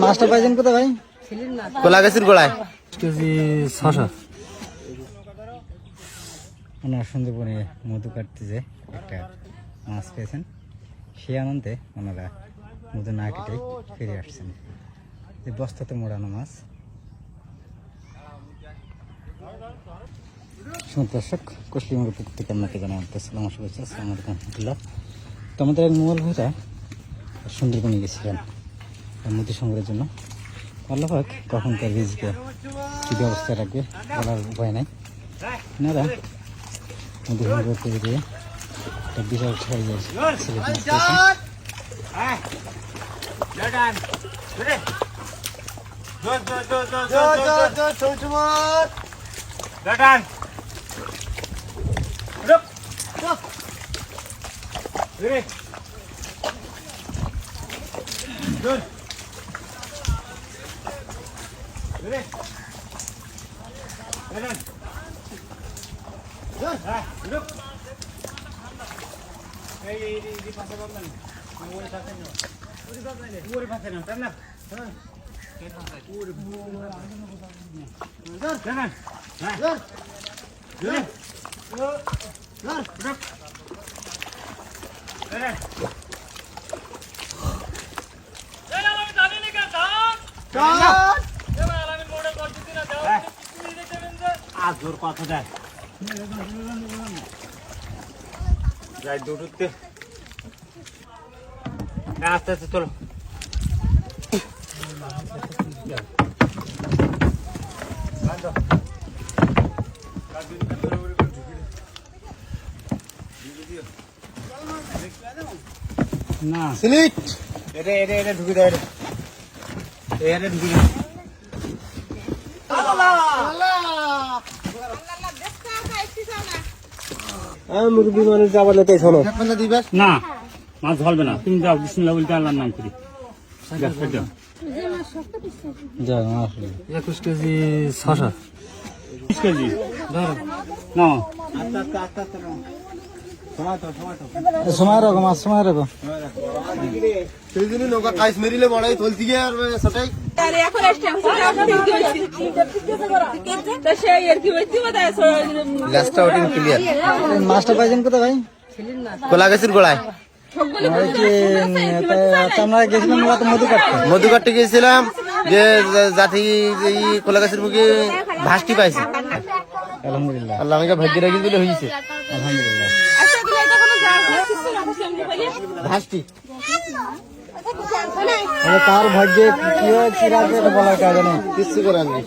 মাছটা পাইছেন কোথায় ভাই? কোলা গাছের গোড়ায়। কেজি 600। ওনার সুন্দরবনে মধু কাটতে যে একটা মাছ পেয়েছেন, সেই আনন্দে ওনারা মধু না কেটে ফিরে আসছেন। যে বস্তাতে মোড়ানো মাছ। দর্শক, কুশলিমার পুকুর থেকে আপনাকে জানাতে আসসালামু আলাইকুম রহমতুল্লাহ। তো আমাদের এক মোবাইল ভাইরা সুন্দরবনে গেছিলেন মধু সংগ্রহের জন্য। আল্লাহ পাক কখন তার রিজকে কী ব্যবস্থা রাখবে বলার উপায় নাই। আপনারা মধু সংগ্রহ করে দিয়ে একটা বিশাল সাইজের ছেলে আজোর কথা দেয় যাই দুটোতে আস্তে আস্তে চলো। না সিলিট এটা এটা এটা ঢুকে দাও, এটা ঢুকে দাও। মুরগি মানুষ যাবার লেতে শোনো না, মাছ ধরবে না। তুমি যাও, বিসমিল্লাহ বলতে আল্লাহর নাম করি। 21 কেজি 600। 20 কেজি ধরো না। সময় রাখো মাছ, সময় রাখো। সেই জন্য নৌকা কাইস মেরিলে বড়াই তুলতে গিয়ে আর সেটাই মাছটা পাইছেন কোথায় ভাই? কোলা গাছের গোড়ায়। আমরা গেছিলাম মধু কাটতে গিয়েছিলাম, যে জাতি কোলা গাছের মুখে ভাসটি পাইছে। আলহামদুলিল্লাহ, আল্লাহ আমাকে ভাগ্য রাখি দিলে হয়েছে। আলহামদুলিল্লাহ। ভাসটি তার ভাগ্যে কি হয় কি রাখবে এটা বলার কারণে কিচ্ছু করার নেই।